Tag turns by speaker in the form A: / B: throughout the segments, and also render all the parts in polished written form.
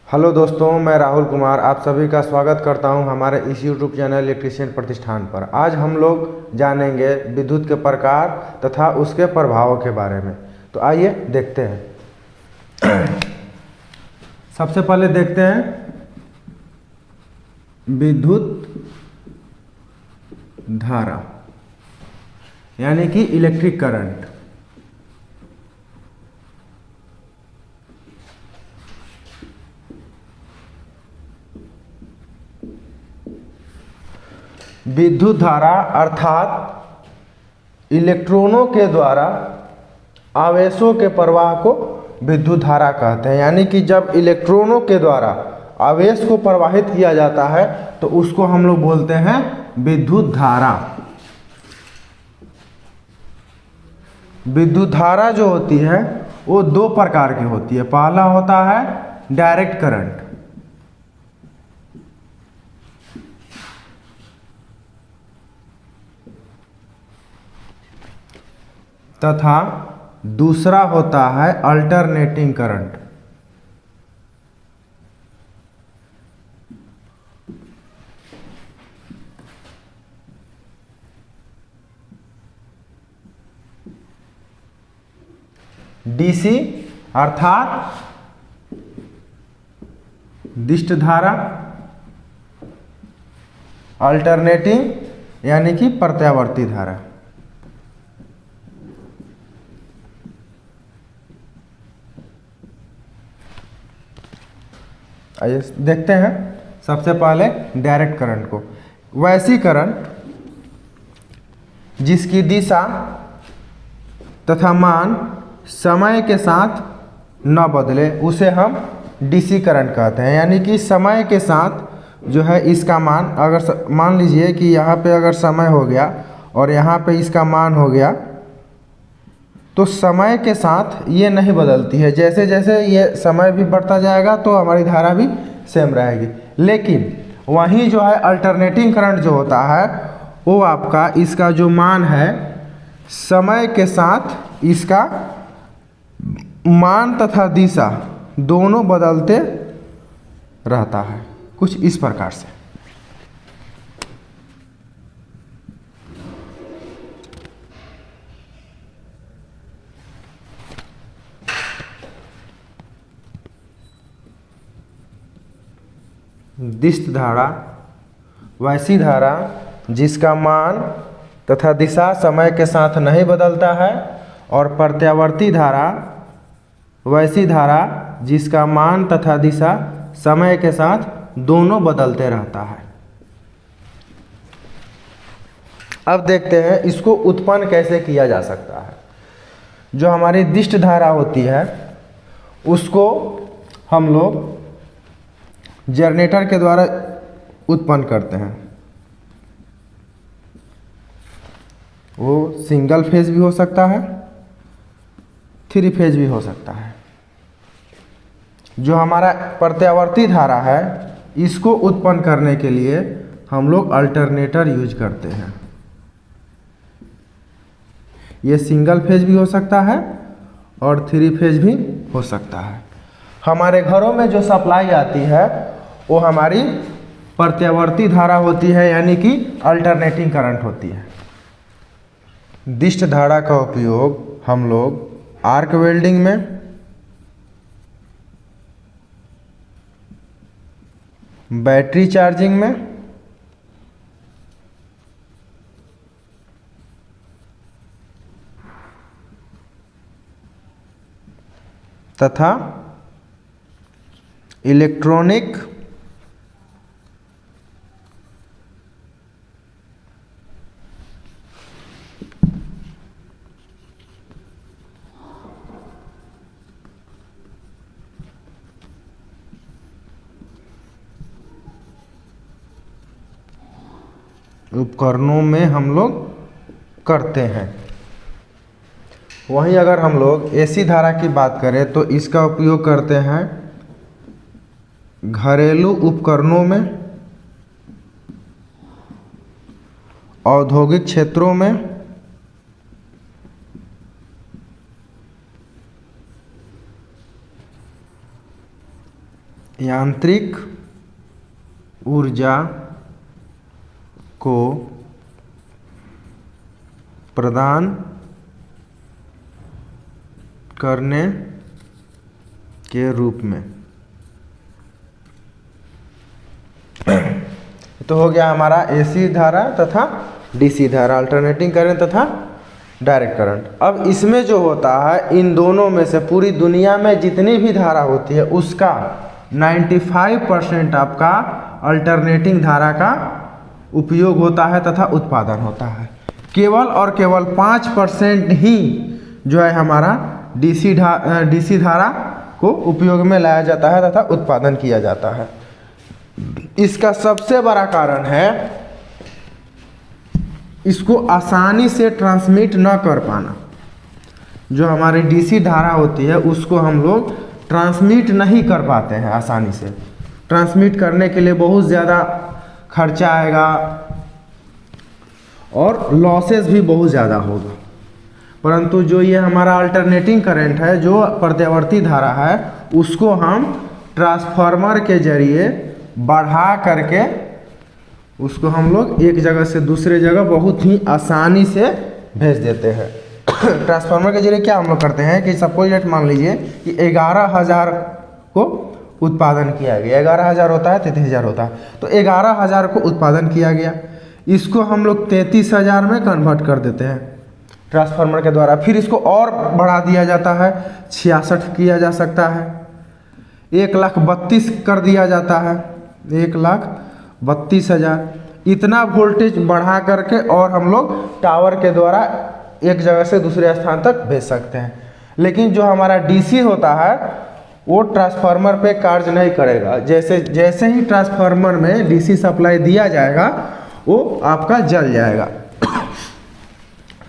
A: Hello दोस्तों, मैं राहुल कुमार आप सभी का स्वागत करता हूं हमारे इस यूट्यूब चैनल इलेक्ट्रीशियन प्रतिष्ठान पर। आज हम लोग जानेंगे विद्युत के प्रकार तथा उसके प्रभावों के बारे में। तो आइए देखते हैं। सबसे पहले देखते हैं विद्युत धारा यानी कि इलेक्ट्रिक करंट। विद्युत धारा अर्थात इलेक्ट्रॉनों के द्वारा आवेशों के प्रवाह को विद्युत धारा कहते हैं। यानी कि जब इलेक्ट्रॉनों के द्वारा आवेश को प्रवाहित किया जाता है तो उसको हम लोग बोलते हैं विद्युत धारा। विद्युत धारा जो होती है वो दो प्रकार की होती है। पहला होता है डायरेक्ट करंट, तथा दूसरा होता है अल्टरनेटिंग करंट। डीसी अर्थात दिष्ट धारा, अल्टरनेटिंग यानी कि प्रत्यावर्ती धारा। आइए देखते हैं सबसे पहले डायरेक्ट करंट को। वैसी करंट जिसकी दिशा तथा मान समय के साथ न बदले उसे हम डीसी करंट कहते हैं। यानी कि समय के साथ जो है इसका मान, अगर मान लीजिए कि यहाँ पे अगर समय हो गया और यहाँ पे इसका मान हो गया तो समय के साथ ये नहीं बदलती है। जैसे जैसे ये समय भी बढ़ता जाएगा तो हमारी धारा भी सेम रहेगी। लेकिन वहीं जो है अल्टरनेटिंग करंट जो होता है वो आपका इसका जो मान है समय के साथ इसका मान तथा दिशा दोनों बदलते रहता है, कुछ इस प्रकार से। दिष्ट धारा वैसी धारा जिसका मान तथा दिशा समय के साथ नहीं बदलता है, और प्रत्यावर्ती धारा वैसी धारा जिसका मान तथा दिशा समय के साथ दोनों बदलते रहता है। अब देखते हैं इसको उत्पन्न कैसे किया जा सकता है। जो हमारी दिष्ट धारा होती है उसको हम लोग जनरेटर के द्वारा उत्पन्न करते हैं। वो सिंगल फेज भी हो सकता है, थ्री फेज भी हो सकता है। जो हमारा प्रत्यावर्ती धारा है इसको उत्पन्न करने के लिए हम लोग अल्टरनेटर यूज करते हैं। ये सिंगल फेज भी हो सकता है और थ्री फेज भी हो सकता है। हमारे घरों में जो सप्लाई आती है वो हमारी प्रत्यावर्ती धारा होती है, यानी कि अल्टरनेटिंग करंट होती है। दिष्ट धारा का उपयोग हम लोग आर्क वेल्डिंग में, बैटरी चार्जिंग में, तथा इलेक्ट्रॉनिक उपकरणों में हम लोग करते हैं। वहीं अगर हम लोग एसी धारा की बात करें तो इसका उपयोग करते हैं घरेलू उपकरणों में, औद्योगिक क्षेत्रों में, यांत्रिक ऊर्जा को प्रदान करने के रूप में। तो हो गया हमारा एसी धारा तथा डीसी धारा, अल्टरनेटिंग करंट तथा डायरेक्ट करंट। अब इसमें जो होता है, इन दोनों में से पूरी दुनिया में जितनी भी धारा होती है उसका 95% आपका अल्टरनेटिंग धारा का उपयोग होता है तथा उत्पादन होता है। केवल और केवल 5% ही जो है हमारा डीसी धारा को उपयोग में लाया जाता है तथा उत्पादन किया जाता है। इसका सबसे बड़ा कारण है इसको आसानी से ट्रांसमिट न कर पाना। जो हमारी डीसी धारा होती है उसको हम लोग ट्रांसमिट नहीं कर पाते हैं आसानी से। ट्रांसमिट करने के लिए बहुत ज़्यादा खर्चा आएगा और लॉसेस भी बहुत ज़्यादा होगा। परंतु जो ये हमारा अल्टरनेटिंग करंट है, जो प्रत्यावर्ती धारा है, उसको हम ट्रांसफार्मर के जरिए बढ़ा करके उसको हम लोग एक जगह से दूसरे जगह बहुत ही आसानी से भेज देते हैं। ट्रांसफार्मर के जरिए क्या हम लोग करते हैं कि सपोज डेट मान लीजिए कि 11,000 को उत्पादन किया गया, 11,000 होता है 33,000 होता है, तो 11,000 को उत्पादन किया गया, इसको हम लोग 33,000 में कन्वर्ट कर देते हैं ट्रांसफार्मर के द्वारा। फिर इसको और बढ़ा दिया जाता है, 66 किया जा सकता है, 1,32,000 कर दिया जाता है, 1,32,000। इतना वोल्टेज बढ़ा करके और हम लोग टावर के द्वारा एक जगह से दूसरे स्थान तक भेज सकते हैं। लेकिन जो हमारा डीसी होता है वो ट्रांसफार्मर पे कार्य नहीं करेगा। जैसे ही ट्रांसफार्मर में डीसी सप्लाई दिया जाएगा वो आपका जल जाएगा।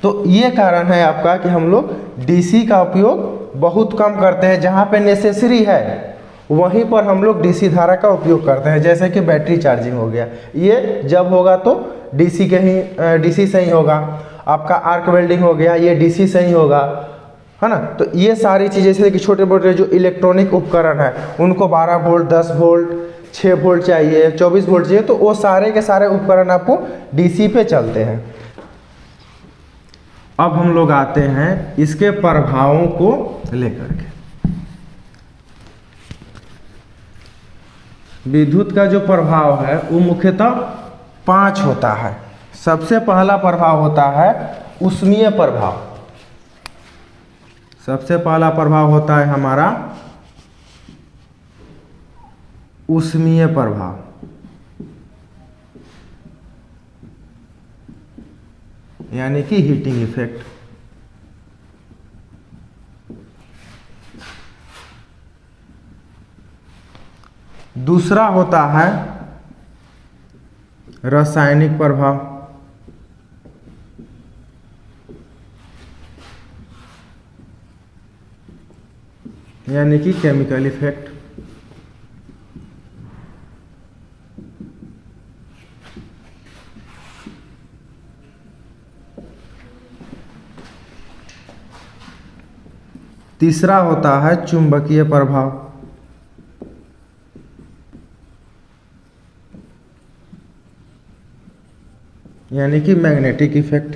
A: तो ये कारण है आपका कि हम लोग डीसी का उपयोग बहुत कम करते हैं। जहाँ पे नेसेसरी है वहीं पर हम लोग डीसी धारा का उपयोग करते हैं। जैसे कि बैटरी चार्जिंग हो गया, ये जब होगा तो डीसी से ही होगा। आपका आर्क वेल्डिंग हो गया, ये डीसी से ही होगा, है ना। तो ये सारी चीज़ें जैसे कि छोटे मोटे जो इलेक्ट्रॉनिक उपकरण है उनको 12 वोल्ट, 10 वोल्ट, 6 वोल्ट चाहिए, 24 वोल्ट चाहिए, तो वो सारे के सारे उपकरण आपको डीसी पे चलते हैं। अब हम लोग आते हैं इसके प्रभावों को लेकर के। विद्युत का जो प्रभाव है वो मुख्यतः 5 होता है। सबसे पहला प्रभाव होता है ऊष्मीय प्रभाव। सबसे पहला प्रभाव होता है हमारा ऊष्मीय प्रभाव, यानी कि हीटिंग इफेक्ट। दूसरा होता है रासायनिक प्रभाव, यानी कि केमिकल इफेक्ट। तीसरा होता है चुंबकीय प्रभाव, यानी कि मैग्नेटिक इफेक्ट।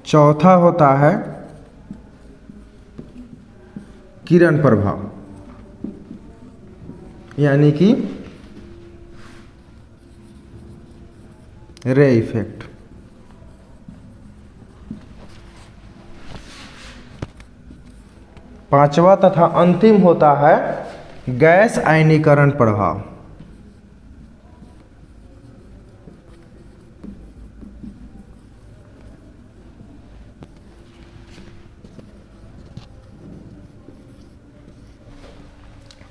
A: चौथा होता है किरण प्रभाव, यानी कि रे इफेक्ट। पांचवा तथा अंतिम होता है गैस आयनीकरण प्रभाव।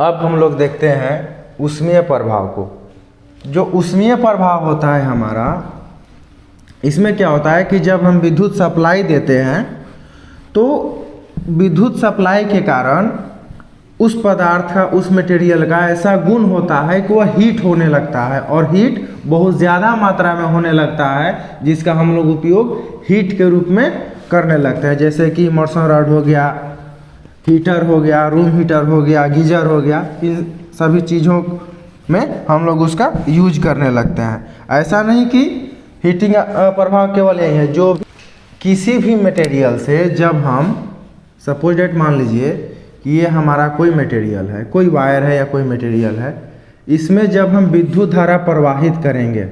A: अब हम लोग देखते हैं ऊष्मीय प्रभाव को। जो ऊष्मीय प्रभाव होता है हमारा, इसमें क्या होता है कि जब हम विद्युत सप्लाई देते हैं तो विद्युत सप्लाई के कारण उस पदार्थ का, उस मटेरियल का ऐसा गुण होता है कि वह हीट होने लगता है, और हीट बहुत ज़्यादा मात्रा में होने लगता है, जिसका हम लोग उपयोग हीट के रूप में करने लगते हैं। जैसे कि इमर्शन रॉड हो गया, हीटर हो गया, रूम हीटर हो गया, गीजर हो गया, इन सभी चीज़ों में हम लोग उसका यूज करने लगते हैं। ऐसा नहीं कि हीटिंग प्रभाव केवल यही है, जो किसी भी मटेरियल से जब हम सपोज डेट मान लीजिए कि ये हमारा कोई मटेरियल है, कोई वायर है या कोई मटेरियल है, इसमें जब हम विद्युत धारा प्रवाहित करेंगे,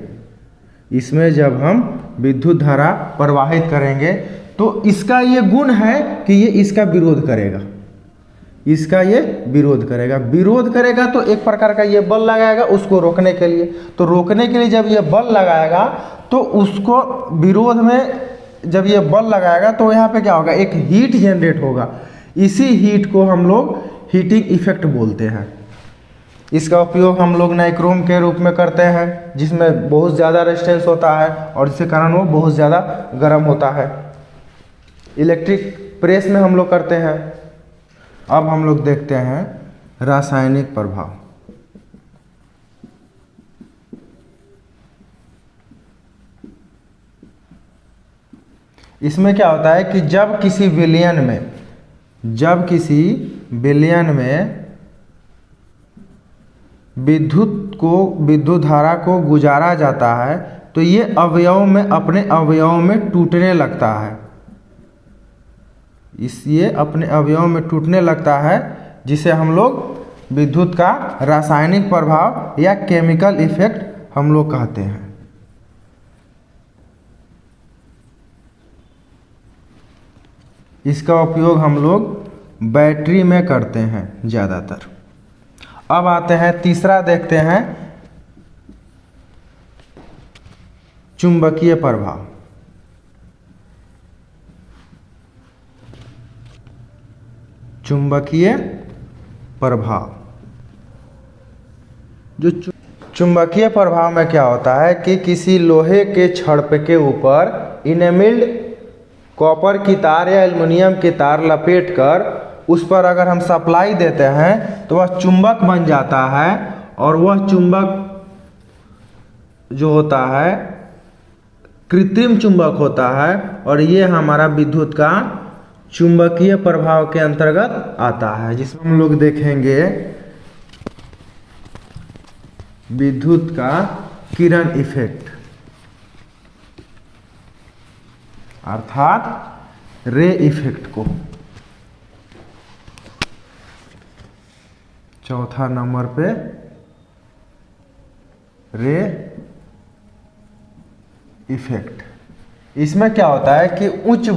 A: इसमें जब हम विद्युत धारा प्रवाहित करेंगे तो इसका ये गुण है कि ये इसका विरोध करेगा, इसका ये विरोध करेगा। विरोध करेगा तो एक प्रकार का ये बल लगाएगा उसको रोकने के लिए। तो रोकने के लिए जब ये बल लगाएगा तो उसको विरोध में जब ये बल लगाएगा तो यहाँ पे क्या होगा, एक हीट जनरेट होगा। इसी हीट को हम लोग हीटिंग इफेक्ट बोलते हैं। इसका उपयोग हम लोग नाइक्रोम के रूप में करते हैं, जिसमें बहुत ज़्यादा रेजिस्टेंस होता है और जिसके कारण वो बहुत ज़्यादा गर्म होता है। इलेक्ट्रिक प्रेस में हम लोग करते हैं। अब हम लोग देखते हैं रासायनिक प्रभाव। इसमें क्या होता है कि जब किसी विलयन में विद्युत धारा को गुजारा जाता है तो ये अवयव में, अपने अवयव में टूटने लगता है। ये अपने अवयव में टूटने लगता है, जिसे हम लोग विद्युत का रासायनिक प्रभाव या केमिकल इफेक्ट हम लोग कहते हैं। इसका उपयोग हम लोग बैटरी में करते हैं ज़्यादातर। अब आते हैं तीसरा, देखते हैं चुंबकीय प्रभाव। चुंबकीय प्रभाव, जो चुंबकीय प्रभाव में क्या होता है कि किसी लोहे के छड़ के ऊपर इनेमिल्ड कॉपर की तार या एल्युमिनियम की तार लपेटकर उस पर अगर हम सप्लाई देते हैं तो वह चुंबक बन जाता है, और वह चुंबक जो होता है कृत्रिम चुंबक होता है, और ये हमारा विद्युत का चुंबकीय प्रभाव के अंतर्गत आता है, जिसमें हम लोग देखेंगे विद्युत का किरण इफेक्ट, अर्थात रे इफेक्ट को। चौथा नंबर पे रे इफेक्ट। इसमें क्या होता है कि उच्च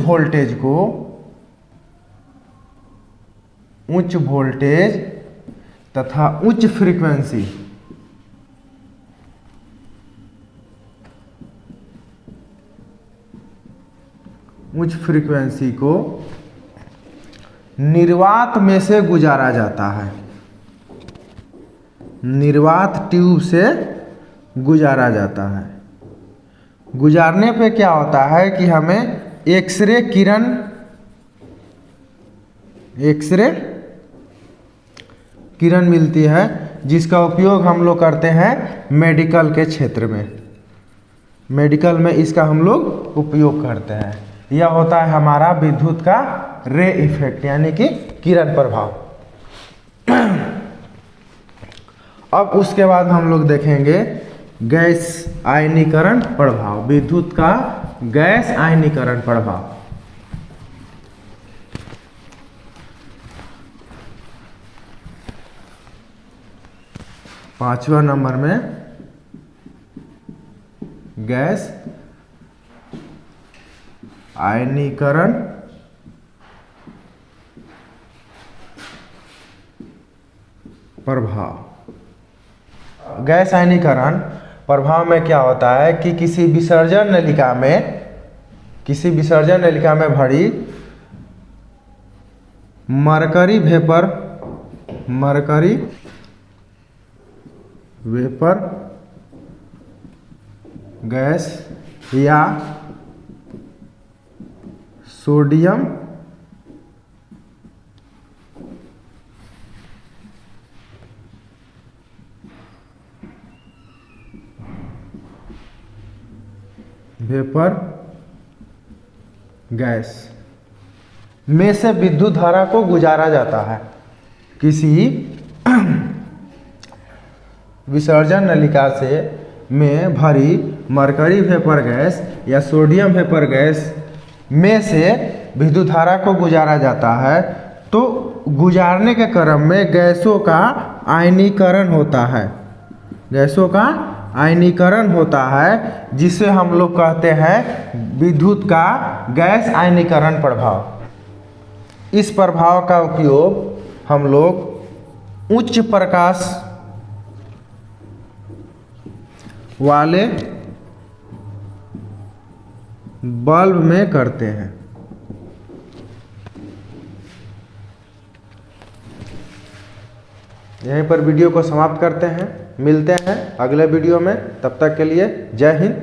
A: वोल्टेज तथा उच्च फ्रीक्वेंसी को निर्वात में से गुजारा जाता है, निर्वात ट्यूब से गुजारा जाता है। गुजारने पे क्या होता है कि हमें एक्सरे किरण मिलती है, जिसका उपयोग हम लोग करते हैं मेडिकल के क्षेत्र में। मेडिकल में इसका हम लोग उपयोग करते हैं। यह होता है हमारा विद्युत का रे इफेक्ट, यानी कि किरण प्रभाव। अब उसके बाद हम लोग देखेंगे गैस आयनीकरण प्रभाव, विद्युत का गैस आयनीकरण प्रभाव। पांचवा नंबर में गैस आयनीकरण प्रभाव। गैस आयनीकरण प्रभाव में क्या होता है कि किसी विसर्जन नलिका में भरी मरकरी वेपर गैस या सोडियम वेपर गैस में से विद्युत धारा को गुजारा जाता है। किसी विसर्जन नलिका से में भरी मरकरी वेपर गैस या सोडियम वेपर गैस में से विद्युत धारा को गुजारा जाता है, तो गुजारने के क्रम में गैसों का आयनीकरण होता है। गैसों का आयनीकरण होता है, जिसे हम लोग कहते हैं विद्युत का गैस आयनीकरण प्रभाव। इस प्रभाव का उपयोग हम लोग उच्च प्रकाश वाले बल्ब में करते हैं। यहीं पर वीडियो को समाप्त करते हैं। मिलते हैं अगले वीडियो में, तब तक के लिए जय हिंद,